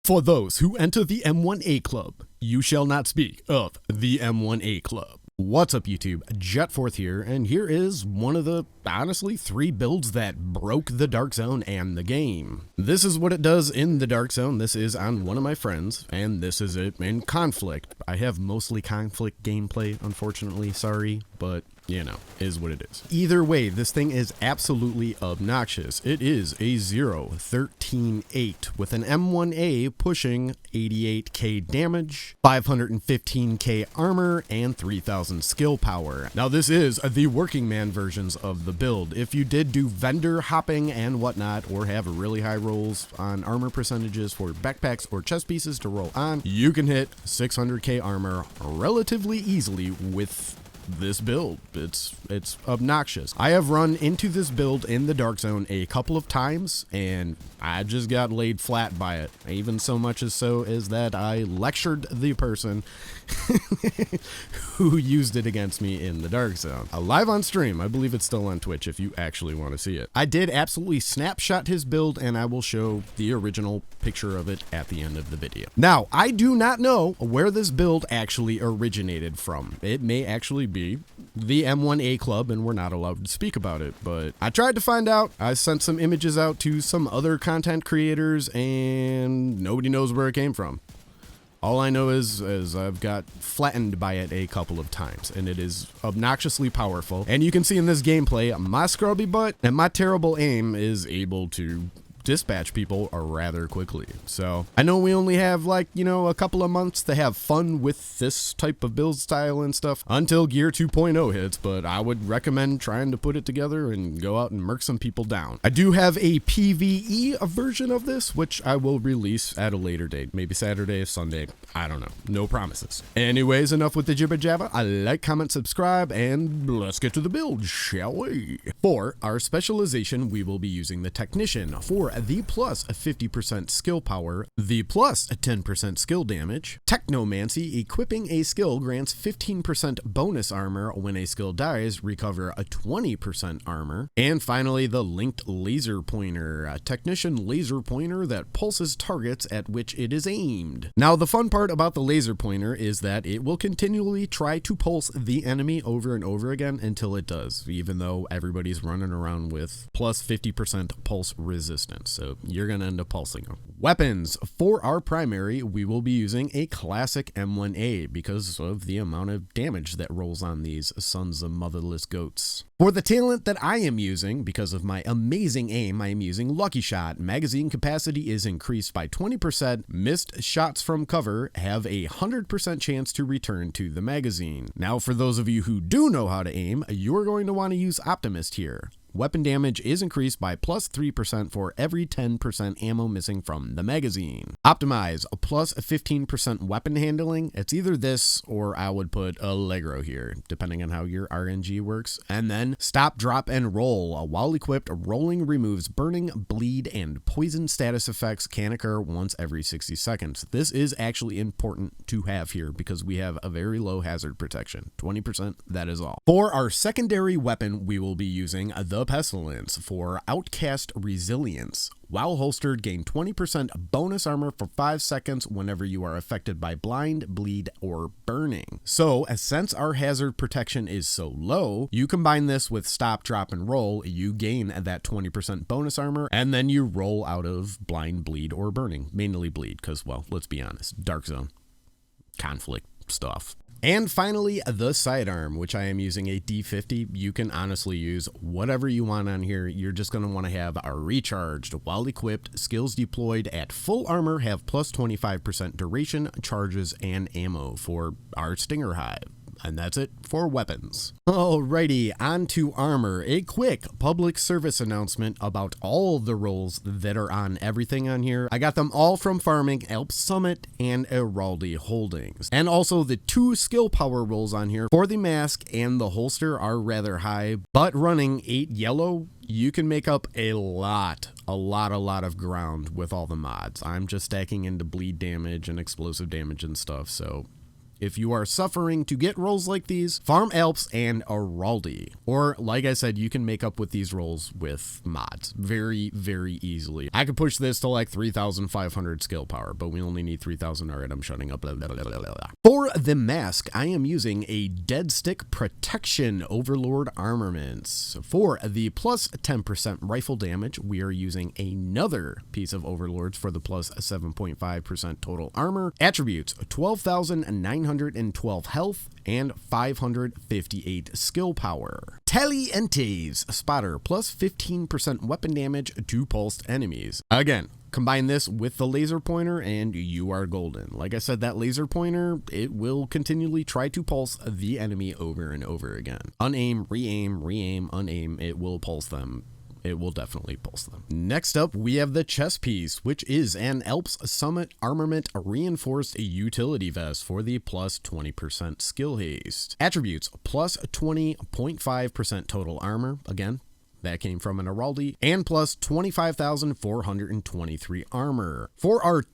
For those who enter the M1A club, you shall not speak of the M1A club. What's up YouTube, Jetforth here, and here is one of the, honestly, 3 builds that broke the Dark Zone and the game. This is what it does in the Dark Zone. This is on one of my friends, and this is it in Conflict. I have mostly Conflict gameplay, unfortunately, sorry, but you know, is what it is. Either way, this thing is absolutely obnoxious. It is a 0-13-8 with an M1A pushing 88k damage, 515k armor, and 3000 skill power. Now this is the working man versions of the build. If you did do vendor hopping and whatnot, or have really high rolls on armor percentages for backpacks or chest pieces to roll on, you can hit 600k armor relatively easily with this build. It's obnoxious. I have run into this build in the Dark Zone a couple of times and I just got laid flat by it. Even so much as so as that I lectured the person who used it against me in the Dark Zone. Live on stream. I believe it's still on Twitch if you actually want to see it. I did absolutely snapshot his build and I will show the original picture of it at the end of the video. Now, I do not know where this build actually originated from. It may actually be the M1A club and we're not allowed to speak about it, but I tried to find out. I sent some images out to some other content creators and nobody knows where it came from. All I know is I've got flattened by it a couple of times, and it is obnoxiously powerful. And you can see in this gameplay, my scrubby butt and my terrible aim is able to dispatch people rather quickly. So I know we only have, like, you know, a couple of months to have fun with this type of build style and stuff until Gear 2.0 hits, but I would recommend trying to put it together and go out and murk some people down. I do have a PvE version of this, which I will release at a later date, maybe Saturday, Sunday, I don't know, no promises. Anyways, enough with the jibber jabber. I like, comment, subscribe, and let's get to the build, shall we? For our specialization, we will be using the Technician. For the plus 50% skill power, the plus 10% skill damage. Technomancy, equipping a skill grants 15% bonus armor. When a skill dies, recover a 20% armor. And finally, the linked laser pointer, a Technician laser pointer that pulses targets at which it is aimed. Now, the fun part about the laser pointer is that it will continually try to pulse the enemy over and over again until it does, even though everybody's running around with plus 50% pulse resistance. So you're going to end up pulsing them. Weapons. For our primary, we will be using a classic M1A because of the amount of damage that rolls on these sons of motherless goats. For the talent that I am using, because of my amazing aim, I am using Lucky Shot. Magazine capacity is increased by 20%. Missed shots from cover have a 100% chance to return to the magazine. Now, for those of you who do know how to aim, you are going to want to use Optimist here. Weapon damage is increased by plus 3% for every 10% ammo missing from the magazine. Optimize, a plus 15% weapon handling. It's either this or I would put Allegro here, depending on how your RNG works. And then stop, drop, and roll. While equipped, rolling removes burning, bleed, and poison status effects can occur once every 60 seconds. This is actually important to have here because we have a very low hazard protection. 20%, that is all. For our secondary weapon, we will be using the Pestilence. For Outcast Resilience. While holstered, gain 20% bonus armor for 5 seconds whenever you are affected by blind, bleed, or burning. So, since our hazard protection is so low, you combine this with stop, drop, and roll, you gain that 20% bonus armor, and then you roll out of blind, bleed, or burning. Mainly bleed, because, well, let's be honest, Dark Zone, conflict stuff. And finally, the sidearm, which I am using a D50. You can honestly use whatever you want on here. You're just going to want to have a recharged while equipped, skills deployed at full armor, have plus 25% duration, charges, and ammo for our Stinger Hive. And that's it for weapons. Alrighty, on to armor. A quick public service announcement about all the rolls that are on everything on here. I got them all from farming Alp Summit and Eraldi Holdings. And also the 2 skill power rolls on here for the mask and the holster are rather high, but running 8 yellow, you can make up a lot of ground with all the mods. I'm just stacking into bleed damage and explosive damage and stuff, so If you are suffering to get rolls like these, farm Alps and Araldi. Or, like I said, you can make up with these rolls with mods very, very easily. I could push this to like 3,500 skill power, but we only need 3,000. All right, I'm shutting up. Blah, blah, blah, blah, blah. For the mask, I am using a Dead Stick Protection Overlord Armaments. For the plus 10% rifle damage, we are using another piece of Overlords for the plus 7.5% total armor. Attributes, 12,912 health and 558 skill power. Taliente's Spotter, plus 15% weapon damage to pulsed enemies. Again, combine this with the laser pointer and you are golden. Like I said, that laser pointer, it will continually try to pulse the enemy over and over again. Unaim, re-aim, re-aim, unaim, it will pulse them. It will definitely pulse them. Next up, we have the chest piece, which is an Alps Summit Armament Reinforced Utility Vest for the plus 20% skill haste. Attributes, plus 20.5% total armor. Again, that came from an Araldi, and plus 25,423 armor. For our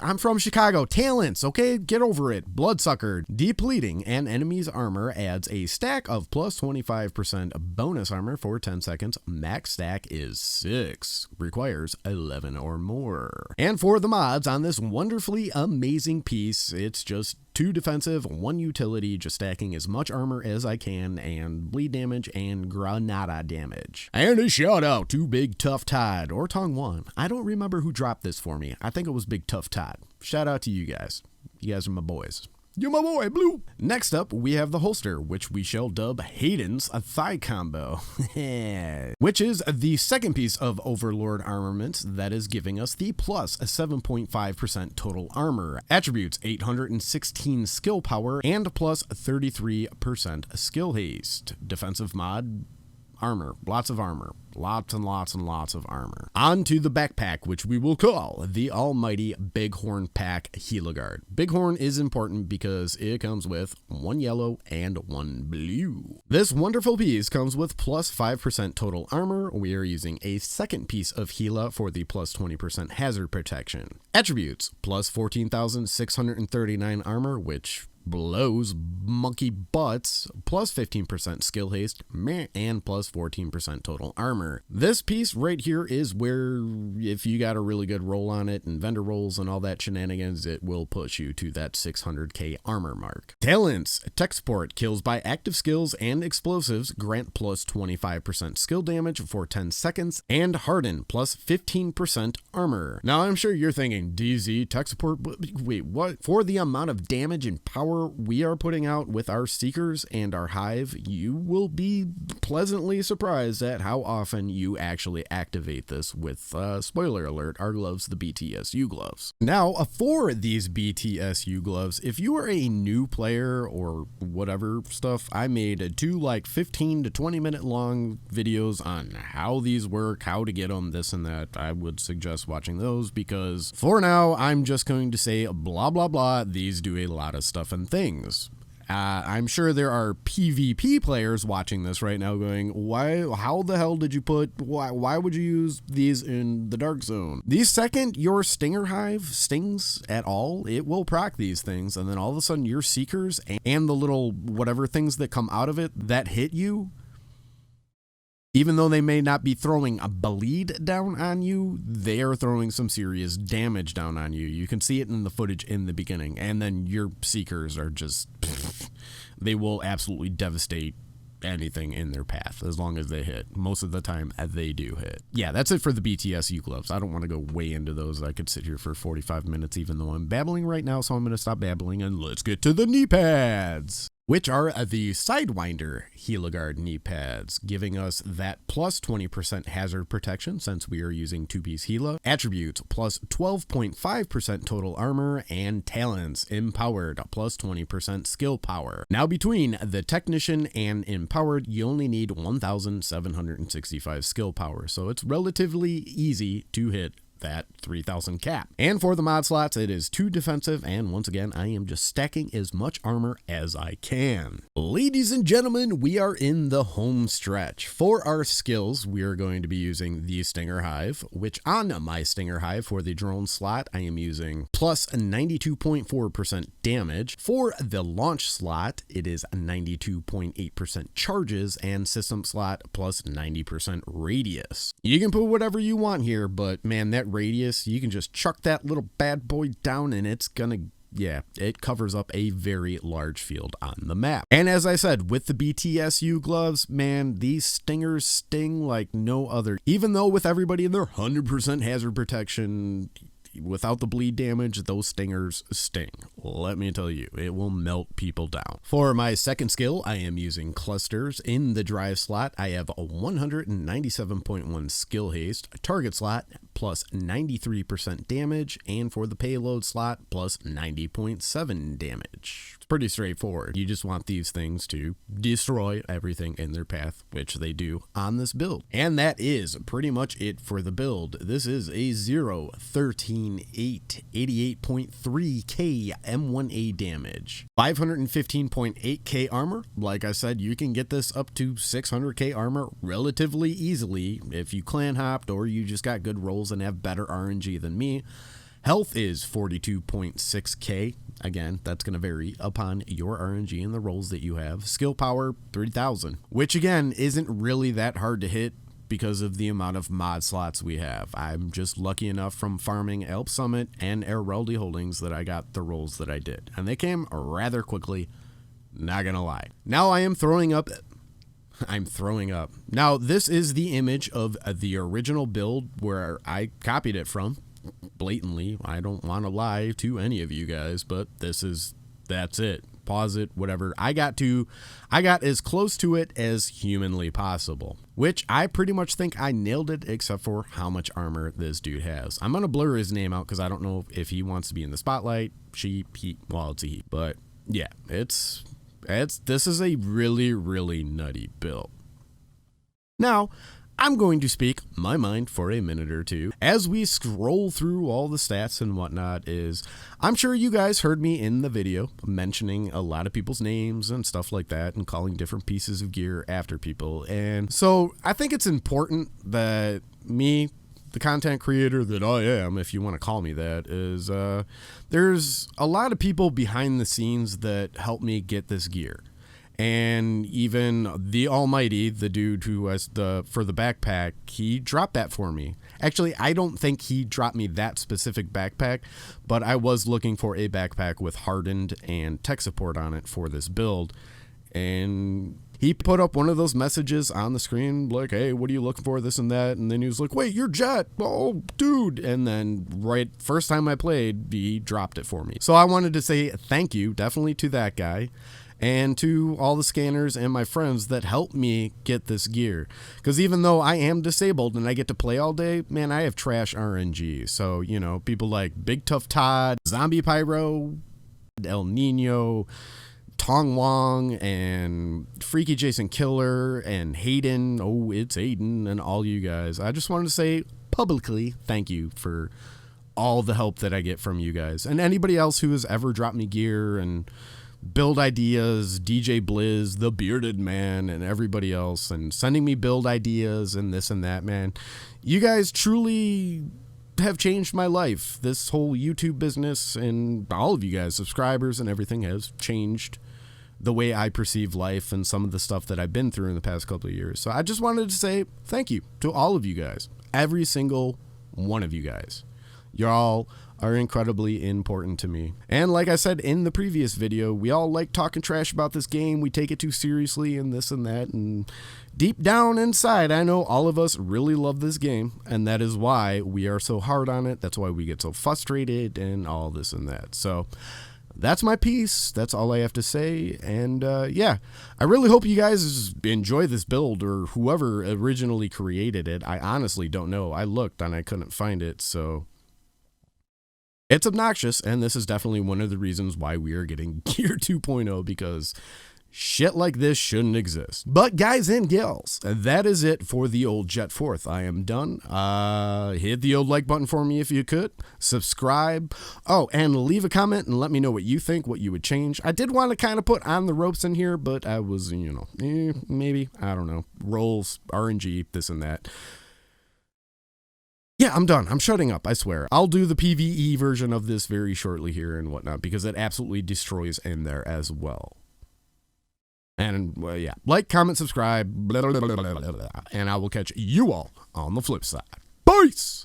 I'm from Chicago, talents, okay? Get over it. Bloodsucker, depleting an enemy's armor adds a stack of plus 25% bonus armor for 10 seconds. Max stack is 6. Requires 11 or more. And for the mods on this wonderfully amazing piece, it's just 2 defensive, 1 utility, just stacking as much armor as I can, and bleed damage and granada damage. And a shout out to Big Tough Todd, or Tong One. I don't remember who dropped this for me. I think it was Big Tough Todd. Shout out to you guys. You guys are my boys. You're my boy, Blue. Next up, we have the holster, which we shall dub Hayden's Thigh Combo, which is the second piece of Overlord armament that is giving us the plus 7.5% total armor. Attributes, 816 skill power and plus 33% skill haste. Defensive mod, armor, lots of armor. Lots and lots and lots of armor. On to the backpack, which we will call the almighty Bighorn Pack Heliguard. Bighorn is important because it comes with 1 yellow and 1 blue. This wonderful piece comes with plus 5% total armor. We are using a second piece of Gila for the plus 20% hazard protection. Attributes, plus 14,639 armor, which blows monkey butts, plus 15% skill haste, and plus 14% total armor. This piece right here is where, if you got a really good roll on it and vendor rolls and all that shenanigans, it will push you to that 600k armor mark. Talents, tech support, kills by active skills and explosives grant plus 25% skill damage for 10 seconds, and harden, plus 15% armor. Now I'm sure you're thinking, DZ, tech support, wait, what? For the amount of damage and power we are putting out with our Seekers and our Hive, you will be pleasantly surprised at how often you actually activate this with, spoiler alert, our gloves, the BTSU gloves. Now, for these BTSU gloves, if you are a new player or whatever stuff, I made 2 like 15 to 20 minute long videos on how these work, how to get them, this and that. I would suggest watching those because for now, I'm just going to say blah, blah, blah. These do a lot of stuff and things. I'm sure there are PvP players watching this right now going, how the hell did you why would you use these in the Dark Zone? The second your Stinger Hive stings at all, it will proc these things, and then all of a sudden your Seekers and the little whatever things that come out of it that hit you, even though they may not be throwing a bleed down on you, they are throwing some serious damage down on you. You can see it in the footage in the beginning, and then your Seekers are just, they will absolutely devastate anything in their path as long as they hit. Most of the time, they do hit. Yeah, that's it for the BTSU gloves. I don't want to go way into those. I could sit here for 45 minutes even though I'm babbling right now, so I'm going to stop babbling and let's get to the knee pads, which are the Sidewinder Heliguard knee pads, giving us that plus 20% hazard protection since we are using 2-piece Hela. Attributes, plus 12.5% total armor, and talents, empowered, plus 20% skill power. Now between the technician and empowered, you only need 1,765 skill power, so it's relatively easy to hit that 3000 cap. And for the mod slots, it is 2 defensive, and once again, I am just stacking as much armor as I can. Ladies and gentlemen, we are in the home stretch. For our skills, we are going to be using the Stinger Hive, which on my Stinger Hive for the drone slot, I am using plus 92.4% damage. For the launch slot, it is 92.8% charges, and system slot plus 90% radius. You can put whatever you want here, but man, that radius, you can just chuck that little bad boy down and it's gonna, yeah, it covers up a very large field on the map. And as I said, with the BTSU gloves, man, these stingers sting like no other. Even though with everybody in their 100% hazard protection, without the bleed damage, those stingers sting. Let me tell you, it will melt people down. For my second skill, I am using clusters. In the drive slot, I have a 197.1 skill haste, target slot plus 93% damage, and for the payload slot plus 90.7 damage. It's pretty straightforward. You just want these things to destroy everything in their path, which they do on this build. And that is pretty much it for the build. This is a 0, 13, 8, 88.3k M1A damage, 515.8k armor. Like I said, you can get this up to 600k armor relatively easily if you clan hopped or you just got good rolls and have better RNG than me. Health is 42.6k. Again, that's going to vary upon your RNG and the rolls that you have. Skill power 3000, which again isn't really that hard to hit because of the amount of mod slots we have. I'm just lucky enough from farming Alp Summit and Airweldy Holdings that I got the rolls that I did, and they came rather quickly, not gonna lie. Now I am throwing up. I'm throwing up. Now this is the image of the original build where I copied it from. Blatantly, I don't want to lie to any of you guys, but that's it. Pause it, whatever. I got as close to it as humanly possible, which I pretty much think I nailed it, except for how much armor this dude has. I'm gonna blur his name out because I don't know if he wants to be in the spotlight. He, well, it's a he, but yeah, this is a really nutty build. Now, I'm going to speak my mind for a minute or two as we scroll through all the stats and whatnot. I'm sure you guys heard me in the video mentioning a lot of people's names and stuff like that and calling different pieces of gear after people. And so I think it's important that me, the content creator that I am, if you want to call me that, is there's a lot of people behind the scenes that help me get this gear. And even the almighty, the dude who was for the backpack, he dropped that for me. Actually, I don't think he dropped me that specific backpack, but I was looking for a backpack with hardened and tech support on it for this build. And he put up one of those messages on the screen like, hey, what are you looking for, this and that? And then he was like, wait, you're Jet. Oh, dude. And then first time I played, he dropped it for me. So I wanted to say thank you definitely to that guy. And to all the scanners and my friends that helped me get this gear. Because even though I am disabled and I get to play all day, man, I have trash RNG. So, you know, people like Big Tough Todd, Zombie Pyro, El Nino, Tong Wong, and Freaky Jason Killer, and Hayden. Oh, it's Hayden, and all you guys. I just wanted to say publicly thank you for all the help that I get from you guys. And anybody else who has ever dropped me gear and build ideas, DJ Blizz, the Bearded Man, and everybody else, and sending me build ideas and this and that, man. You guys truly have changed my life. This whole YouTube business and all of you guys, subscribers and everything, has changed the way I perceive life and some of the stuff that I've been through in the past couple of years. So I just wanted to say thank you to all of you guys. Every single one of you guys. Y'all are incredibly important to me. And like I said in the previous video, we all like talking trash about this game. We take it too seriously and this and that. And deep down inside, I know all of us really love this game. And that is why we are so hard on it. That's why we get so frustrated and all this and that. So that's my piece. That's all I have to say. And yeah, I really hope you guys enjoy this build, or whoever originally created it. I honestly don't know. I looked and I couldn't find it. So it's obnoxious, and this is definitely one of the reasons why we are getting Gear 2.0, because shit like this shouldn't exist. But guys and gals, that is it for the old Jet Forth. I am done. Hit the old like button for me if you could. Subscribe. Oh, and leave a comment and let me know what you think, what you would change. I did want to kind of put on the ropes in here, but I was, maybe, I don't know, rolls, RNG, this and that. Yeah, I'm done. I'm shutting up, I swear. I'll do the PvE version of this very shortly here and whatnot, because it absolutely destroys in there as well. And, well, yeah, like, comment, subscribe, blah, blah, blah, blah, blah, blah, and I will catch you all on the flip side. Peace!